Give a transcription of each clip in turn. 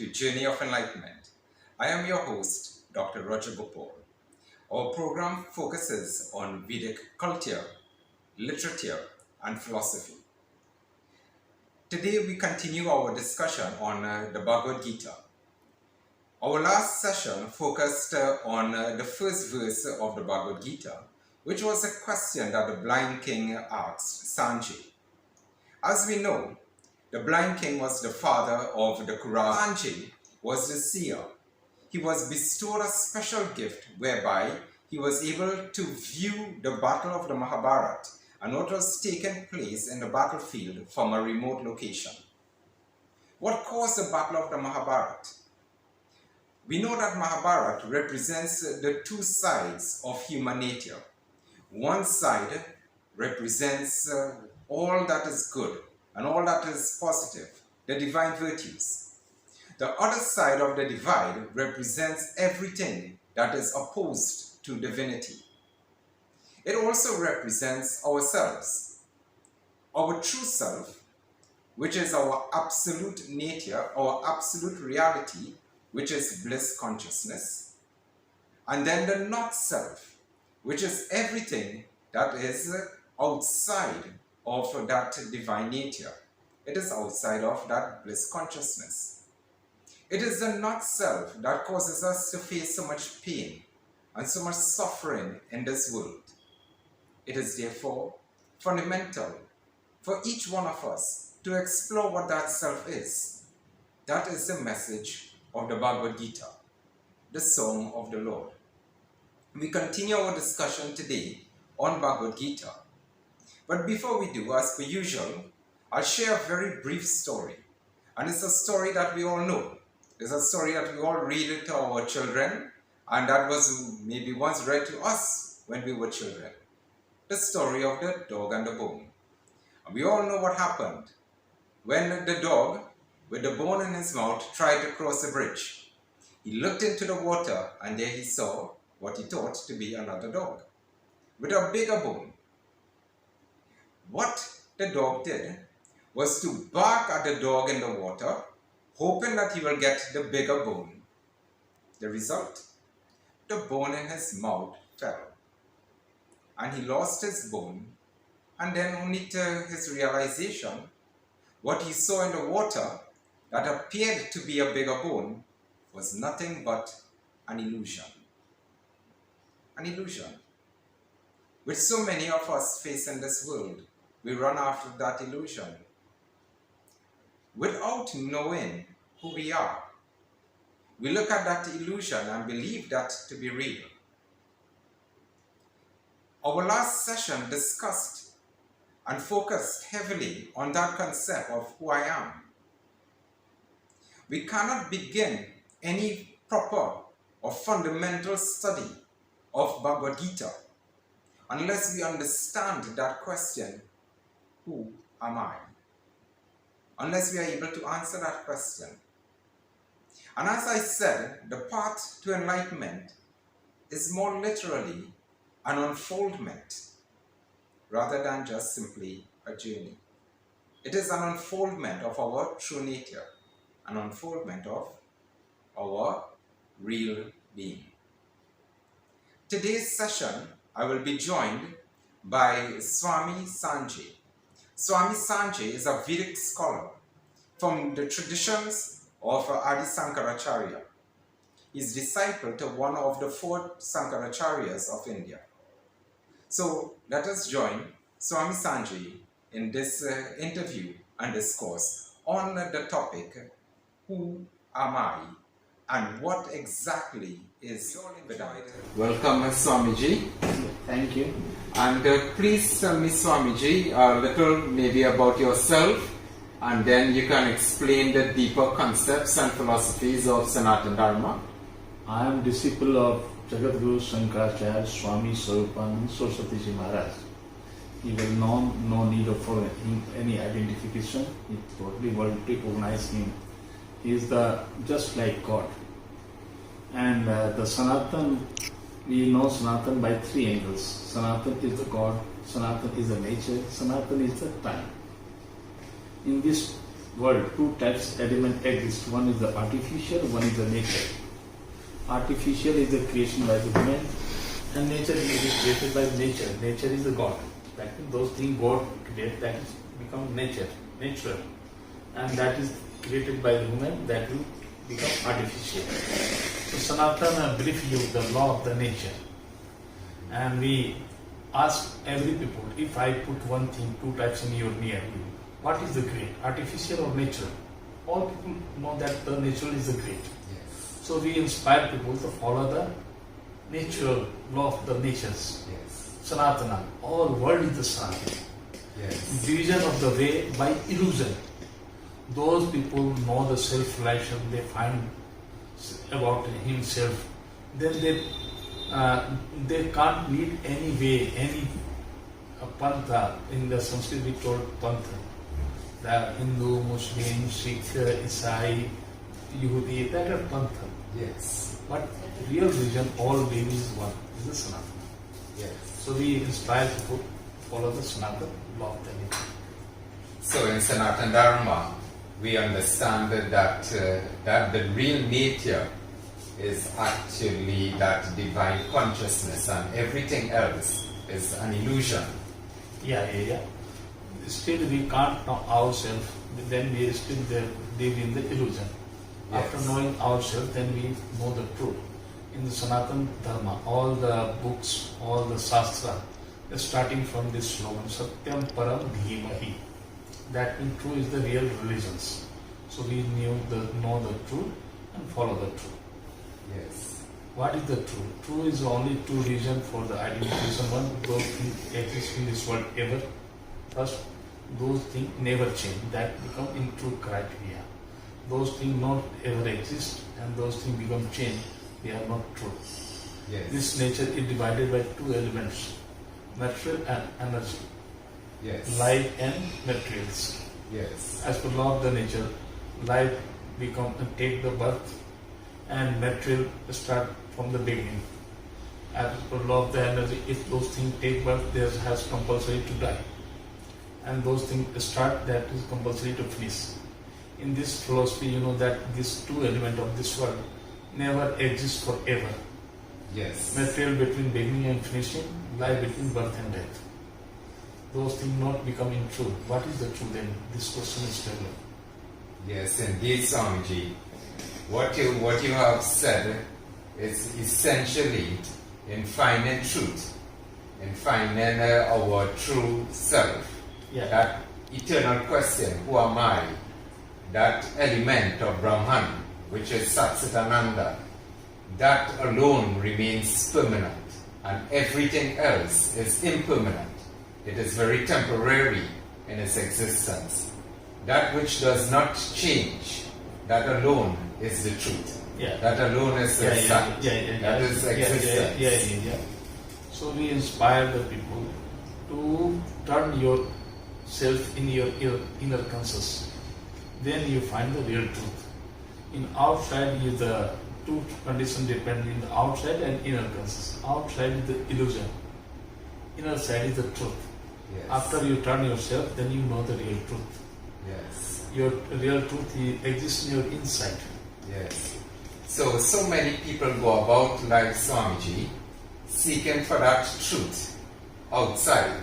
to Journey of Enlightenment. I am your host, Dr. Gopaul. Our program focuses on Vedic culture, literature, and philosophy. Today we continue our discussion on the Bhagavad Gita. Our last session focused on the first verse of the Bhagavad Gita, which was a question that the blind king asked Sanjay. As we know, the blind king was the father of the Kura. Sanjay was the seer. He was bestowed a special gift whereby he was able to view the battle of the Mahabharata and what was taking place in the battlefield from a remote location. What caused the battle of the Mahabharata? We know that Mahabharata represents the two sides of human nature. One side represents all that is good and all that is positive, the divine virtues. The other side of the divide represents everything that is opposed to divinity. It also represents ourselves, our true self, which is our absolute nature, our absolute reality, which is bliss consciousness, and then the not self, which is everything that is outside of that divine nature. It is outside of that bliss consciousness. It is the not self that causes us to face so much pain and so much suffering in this world. It is therefore fundamental for each one of us to explore what that self is. That is the message of the Bhagavad Gita, the Song of the Lord. We continue our discussion today on Bhagavad Gita. But before we do, as per usual, I'll share a very brief story. And it's a story that we all know. It's a story that we all read to our children, and that was maybe once read to us when we were children. The story of the dog and the bone. And we all know what happened when the dog, with the bone in his mouth, tried to cross the bridge. He looked into the water, and there he saw what he thought to be another dog with a bigger bone. What the dog did was to bark at the dog in the water, hoping that he will get the bigger bone. The result? The bone in his mouth fell, and he lost his bone, and then only to his realization, what he saw in the water that appeared to be a bigger bone was nothing but an illusion. An illusion, which so many of us face in this world. We run after that illusion without knowing who we are. We look at that illusion and believe that to be real. Our last session discussed and focused heavily on that concept of who I am. We cannot begin any proper or fundamental study of Bhagavad Gita unless we understand that question, who am I? Unless we are able to answer that question. And as I said, the path to enlightenment is more literally an unfoldment rather than just simply a journey. It is an unfoldment of our true nature, an unfoldment of our real being. Today's session, I will be joined by Swami Sanjay. Swami Sanjay is a Vedic scholar from the traditions of Adi Sankaracharya. He is disciple to one of the 4 Sankaracharyas of India. So let us join Swami Sanjay in this interview and discourse on the topic, who am I and what exactly is Vedanta? Welcome, Swamiji. Thank you. And please tell me, Swamiji, a little maybe about yourself, and then you can explain the deeper concepts and philosophies of Sanatana Dharma. I am disciple of Jagadguru Shankaracharya Swami Swarupanand Saraswati Maharaj. He well known, no need for any identification. He totally world recognize him. He is just like God. And the Sanatan, we know Sanatan by 3 angles. Sanatan is the God, Sanatan is the nature, Sanatan is the time. In this world, two types element exist. One is the artificial, one is the nature. Artificial is the creation by the man, and nature is created by nature. Nature is the God. That means those things God created, that is become nature, natural, and that is created by the human, that will become artificial. So Sanatana brief you the law of the nature, and we ask every people, if I put one thing, two types in your near you, what is the great, artificial or natural? All people know that the natural is the great. Yes. So we inspire people to follow the natural law of the natures. Yes. Sanatana, all world is the Sanatana. Yes. Division of the way by illusion. Those people know the self-realization, they find about himself, then they can't lead any way, any pantha. In the Sanskrit we told pantha. The Hindu, Muslim, Sikh, Isai, Yehudi, that are pantha. Yes. But real religion, all religion is one, is the Sanatana. Yes. So we inspire people to follow the Sanatana law of the nature. So in Sanatana Dharma, we understand that the real nature is actually that divine consciousness, and everything else is an illusion. Yeah. Still we can't know ourselves, then we still live in the illusion. Yes. After knowing ourselves, then we know the truth. In the Sanatana Dharma, all the books, all the Shastra, they're starting from this slogan, Satyam Param Dhimahi. That means true is the real religions. So we know the truth and follow the truth. Yes. What is the truth? True is only two reasons for the identification. One, those things exist in this world ever. First, those things never change. That become in true criteria. Those things not ever exist, and those things become change. They are not true. Yes. This nature is divided by two elements, material and energy. Yes. Life and materials. Yes. As per law of the nature, life become take the birth, and material start from the beginning. As per law of the energy, if those things take birth, there has compulsory to die, and those things start, that is compulsory to finish. In this philosophy, you know that these two elements of this world never exist forever. Yes. Material between beginning and finishing, life between birth and death. Those things not becoming true. What is the truth then? This question is developed. Yes, indeed, Swamiji. What you have said is essentially in finding truth, in finding our true self. Yeah. That eternal question, who am I? That element of Brahman, which is Satchitananda, that alone remains permanent, and everything else is impermanent. It is very temporary in its existence. That which does not change, that alone is the truth. Yeah. That alone is the Sat. That is existence. Yeah. So we inspire the people to turn yourself in your inner conscious. Then you find the real truth. In outside is the two conditions depend in the outside and inner conscious. Outside is the illusion. Inner side is the truth. Yes. After you turn yourself, then you know the real truth. Yes. Your real truth exists in your inside. Yes. So many people go about like Swamiji, seeking for that truth outside.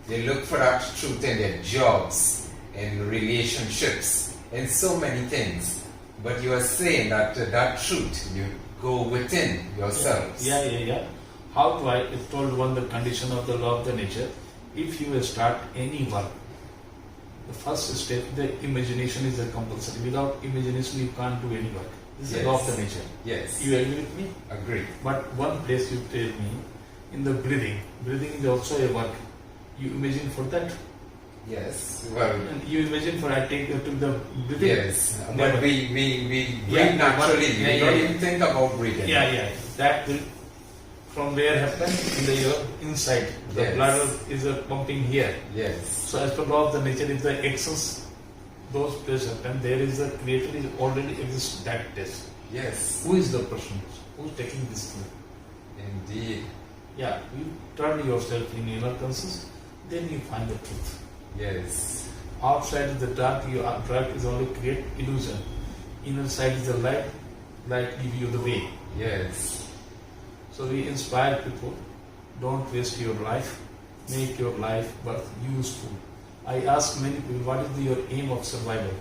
They look for that truth in their jobs, in relationships, in so many things. But you are saying that that truth, you go within yourselves. Yeah. How do I told one the condition of the law of the nature? If you start any work, the first step, the imagination is a compulsory. Without imagination, you can't do any work. This is the law of the nature. Yes. You agree with me? Agree. But one place you tell me, in the breathing is also a work. You imagine for that? Yes. Well. And you imagine for I take to the breathing? Yes. But we breathe naturally. We don't even think about breathing. Yeah. That will from where happen in your inside. The Yes. blood is pumping here. Yes. So as per law of the nature, if the actions, those places happen, there is a creator is already exists that test. Yes. Who is the person? Who is taking this thing? Indeed. Yeah, you turn yourself in inner conscious, then you find the truth. Yes. outside is the dark, your dark is only create illusion. Inner side is the light, light give you the way. Yes. So we inspire people, don't waste your life, make your life birth useful. I ask many people, what is your aim of survival?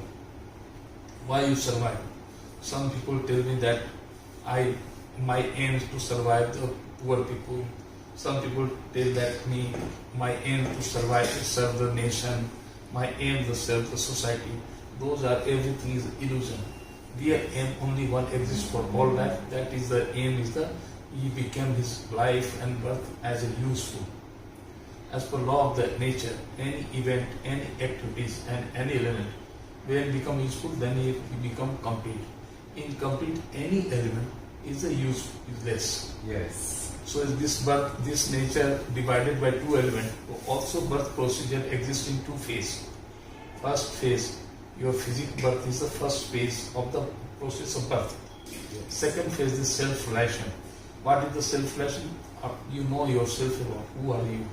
Why you survive? Some people tell me that my aim is to survive the poor people. Some people tell that my aim to survive is serve the nation. My aim is to serve the society. Those are everything is illusion. Their aim only one exists for all life. That is the aim is the he became his life and birth as a useful. As per law of the nature, any event, any activities and any element, when become useful, then he become complete. Incomplete, any element is a useless. Yes. So is this nature divided by two elements. Also birth procedure exists in two phases. First phase, your physical birth is the first phase of the process of birth. Yes. Second phase is self-relation. What is the self-relation? You know yourself about who are you,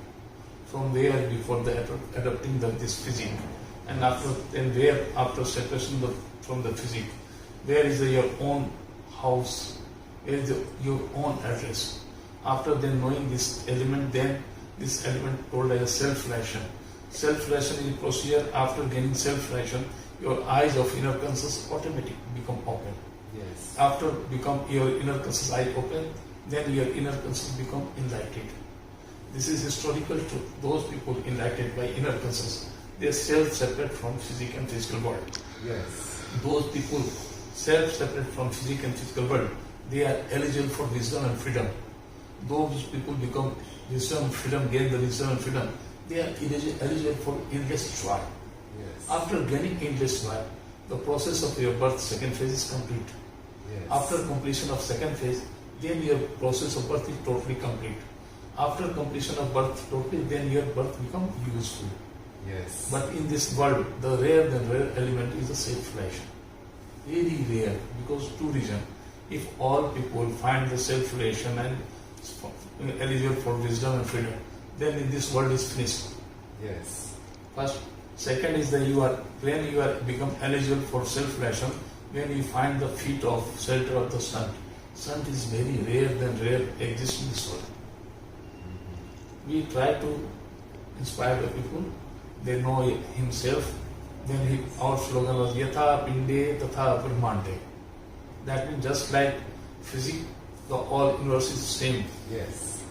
from where before the adopting this physique, and after separation from the physique, where is your own house, where is your own address. After then knowing this element, then this element called as self-relation. Self-relation is a procedure. After gaining self-relation, your eyes of inner conscious automatically become open. Yes. After become your inner conscious eye open, then your inner conscious become enlightened. This is historical truth. Those people enlightened by inner conscious, they are self-separate from physical and physical world. Yes. Those people self-separate from physical and physical world, they are eligible for wisdom and freedom. Those people become wisdom and freedom, gain the wisdom and freedom, they are eligible for endless joy. Yes. After gaining endless joy, the process of your birth, second phase is complete. Yes. After completion of second phase, then your process of birth is totally complete. After completion of birth totally, then your birth become useful. Yes. But in this world, the rare element is the self-relation. Very rare, because two reasons. If all people find the self-relation and eligible for wisdom and freedom, then in this world is finished. Yes. First. Second is that when you are become eligible for self-relation, when you find the feet of shelter of the sun. Sun is very rare than rare exists in this world. We try to inspire the people. They know himself. Then our slogan was Yatha Pinde Tatha Brahmande. That means just like physics, the all universe is same. Yes.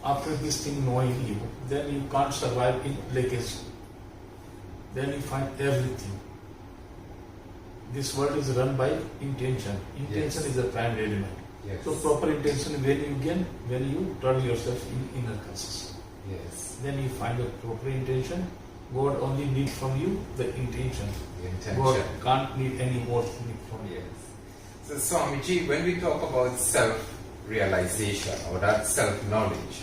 After this thing knowing you, then you can't survive in leakage. Then you find everything. This world is run by intention. Intention Yes. is the primary element. Yes. So proper intention when you turn yourself in inner consciousness. Yes. Then you find a proper intention. God only needs from you the intention. The intention. God can't need any more thing from you. Yes. So Swamiji, when we talk about self-realization or that self-knowledge,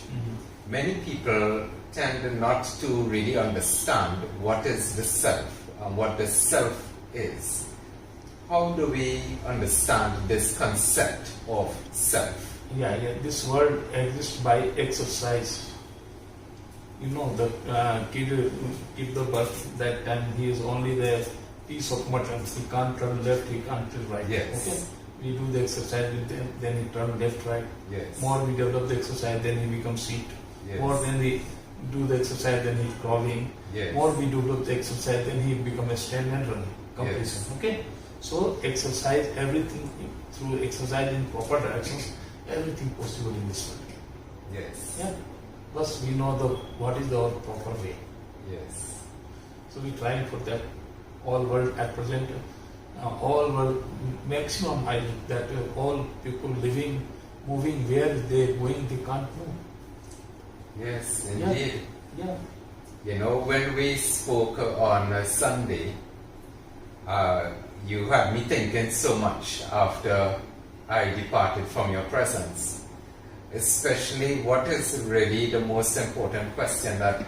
many people tend not to really understand what is the self and what the self is. How do we understand this concept of self? Yeah. This world exists by exercise. You know, the kid give the birth, that time he is only the piece of mutton. He can't turn left, he can't turn right. Yes. Okay. We do the exercise with them, then he turn left, right. Yes. More we develop the exercise, then he becomes seat. Yes. More then we do the exercise, then he's crawling. Yes. More we develop the exercise, then he become a stand and run. Completion. Yes. Okay. So exercise, everything through exercise in proper directions, everything possible in this world. Yes. Yeah. Plus we know what is our proper way. Yes. So we trying for that. All world at present, all world maximum I that all people living, moving, where they going, they can't move. Yes, indeed. Yeah. You know, when we spoke on Sunday, you had me thinking so much after I departed from your presence. Especially what is really the most important question that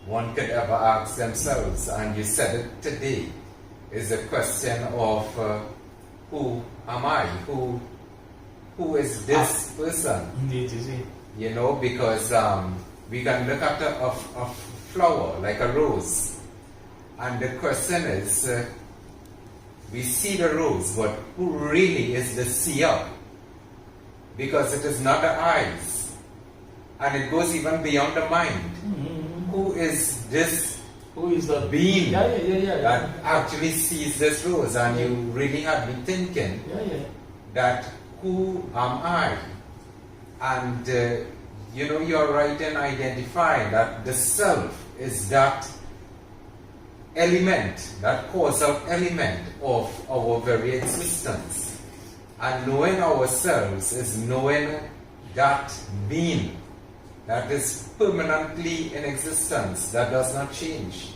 one could ever ask themselves, and you said it today, is the question of who am I? Who is this person? Indeed, you see. You know, because we can look at a flower like a rose, And the question is, we see the rose, but who really is the seer? Because it is not the eyes, and it goes even beyond the mind. Who is this? Who is the being that actually sees this rose? And you really had me thinking that who am I? And you're right in identifying that the self is that element, that causal element of our very existence. And knowing ourselves is knowing that being that is permanently in existence, that does not change.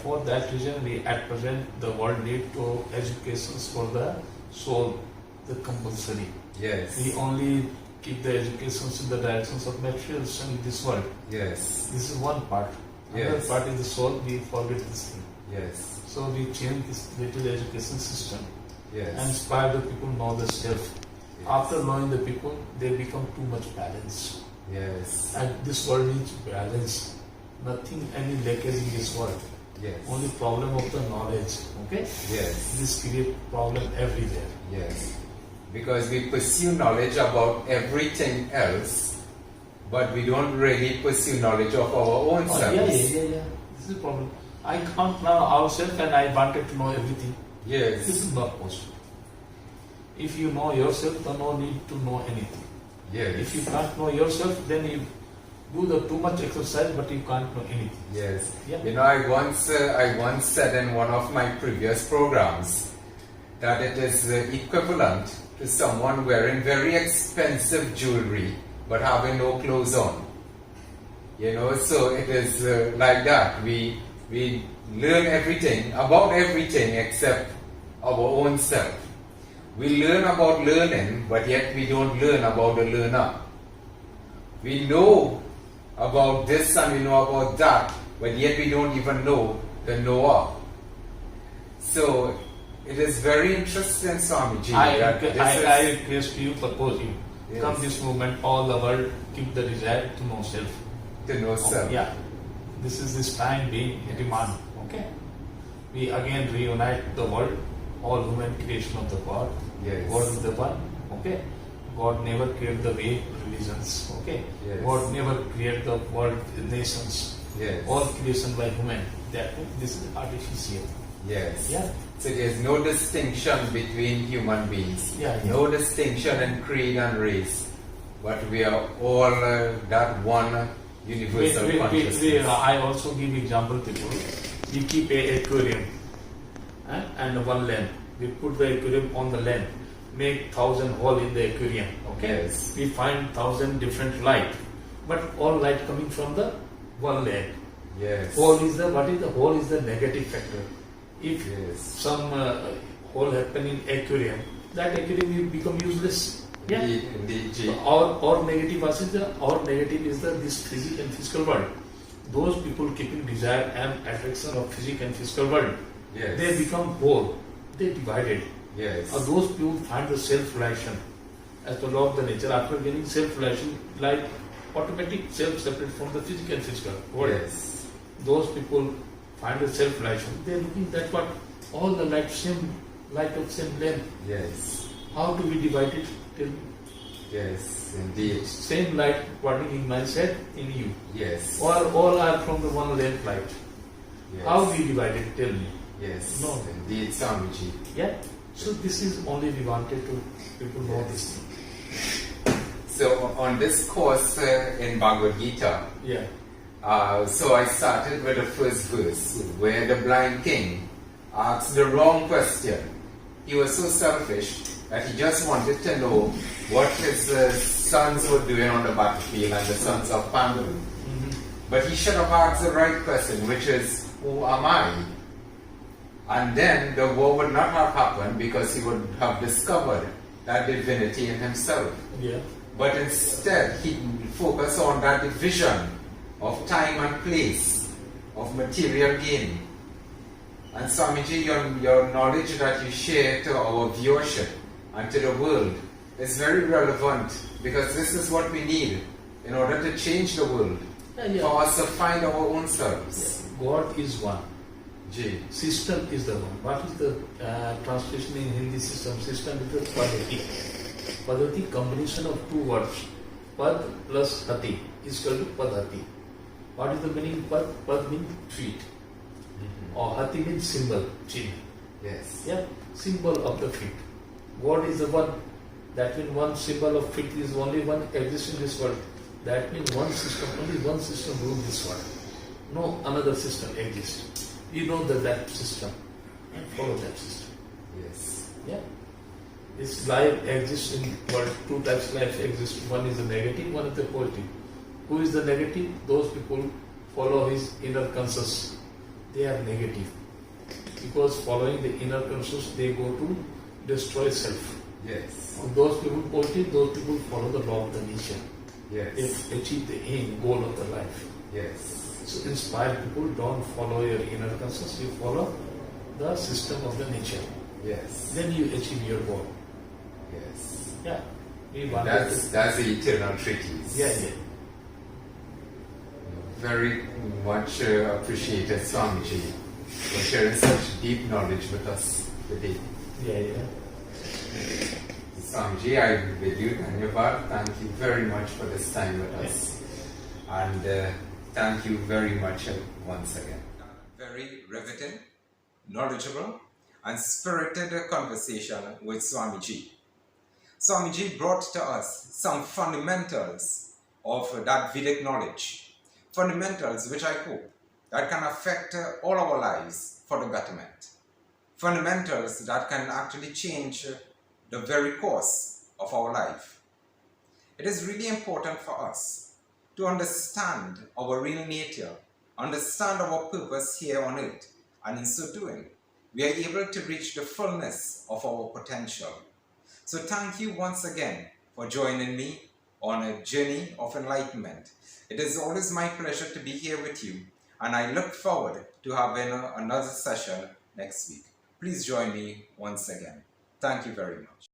For that reason, we at present the world need to educations for the soul, the compulsory. Yes. We only keep the educations in the directions of materials in this world. Yes. This is one part. Another part is the soul. We forget this thing. Yes. So we change this little education system. Yes. And inspire the people know the self. Yes. After knowing the people, they become too much balanced. Yes. And this world needs balance. Nothing, any leakage in this world. Yes. Only problem of the knowledge. Okay? Yes. This creates problem everywhere. Yes. Because we pursue knowledge about everything else, but we don't really pursue knowledge of our own selves. This is the problem. I can't know ourselves and I wanted to know everything. Yes. This is not possible. If you know yourself, then no need to know anything. Yes. If you can't know yourself, then you do the too much exercise, but you can't know anything. Yes. Yeah. I once said in one of my previous programs that it is equivalent to someone wearing very expensive jewelry but having no clothes on. So it is like that. We learn everything about everything except our own self. We learn about learning, but yet we don't learn about the learner. We know about this and we know about that, but yet we don't even know the knower. So it is very interesting, Swamiji. I request you, propose you. Yes. Come this moment, all the world keep the desire to know self. To know self. This is this time being a demand. Okay. We again reunite the world, all human creation of the God. Yes. God is the one. Okay. God never created the way religions. Okay. Yes. God never created the world nations. Yes. All creation by human. This is artificial. Yes. Yeah. So there's no distinction between human beings. No distinction in creed and race. But we are all that one universal consciousness. I also give example people. We keep a aquarium and one lamp. We put the aquarium on the lamp. Make 1,000 hole in the aquarium. Okay. Yes. We find 1,000 different light, but all light coming from the one lamp. Yes. What is the hole is the negative factor. If some hole happen in aquarium, that aquarium will become useless. Yeah. Indeed. Or negative is this physical and physical world. Those people keeping desire and attraction of physical and physical world, they become whole. They divided. Yes. Those people find the self-relation as the law of the nature. After getting self-relation, like automatic self separate from the physical and physical world. Yes. Those people find the self-relation. They are looking that what all the light of same length. Yes. How do we divide it? Tell me. Yes, indeed. Same light burning in my head, in you. Yes. All are from the one length light. Yes. How we divide it? Tell me. Yes. No. Indeed, Swamiji. Yeah. So this is only we wanted to people know this thing. So on this course in Bhagavad Gita, so I started with the first verse where the blind king asked the wrong question. He was so selfish that he just wanted to know what his sons were doing on the battlefield and the sons of Pandu. But he should have asked the right question, which is, who am I? And then the war would not have happened because he would have discovered that divinity in himself. But instead, he focused on that division of time and place, of material gain. And Swamiji, your knowledge that you share to our viewership and to the world is very relevant, because this is what we need in order to change the world, for us to find our own selves. God is one. Ji. System is the one. What is the translation in Hindi system? System is the Padhati. Padhati, combination of two words. Pad plus Hati is called Padhati. What is the meaning Pad? Pad means feet. Or Hati means symbol, chin. Yes. Yeah, symbol of the feet. God is the one. That means one symbol of feet is only one exists in this world. That means one system, only one system rules this world. No another system exists. You know that system and follow that system. Yes. Yeah. This life exists in world. Two types of life exist. One is the negative, one is the positive. Who is the negative? Those people follow his inner conscious. They are negative. Because following the inner conscious, they go to destroy self. Yes. And those people positive, those people follow the law of the nature. Yes. They achieve the aim, goal of the life. Yes. So inspired people don't follow your inner conscious, you follow the system of the nature. Yes. Then you achieve your goal. Yes. Yeah. We want That's the eternal treatise. Yeah, yeah. Very much appreciated Swamiji for sharing such deep knowledge with us today. Yeah, yeah. Swamiji, I bid you Dhanyavad. Thank you very much for this time with us. And thank you very much once again. Very riveting, knowledgeable, and spirited conversation with Swamiji. Swamiji brought to us some fundamentals of that Vedic knowledge. Fundamentals which I hope that can affect all our lives for the betterment. Fundamentals that can actually change the very course of our life. It is really important for us to understand our real nature, understand our purpose here on earth, and in so doing, we are able to reach the fullness of our potential. So thank you once again for joining me on a journey of enlightenment. It is always my pleasure to be here with you, and I look forward to having another session next week. Please join me once again. Thank you very much.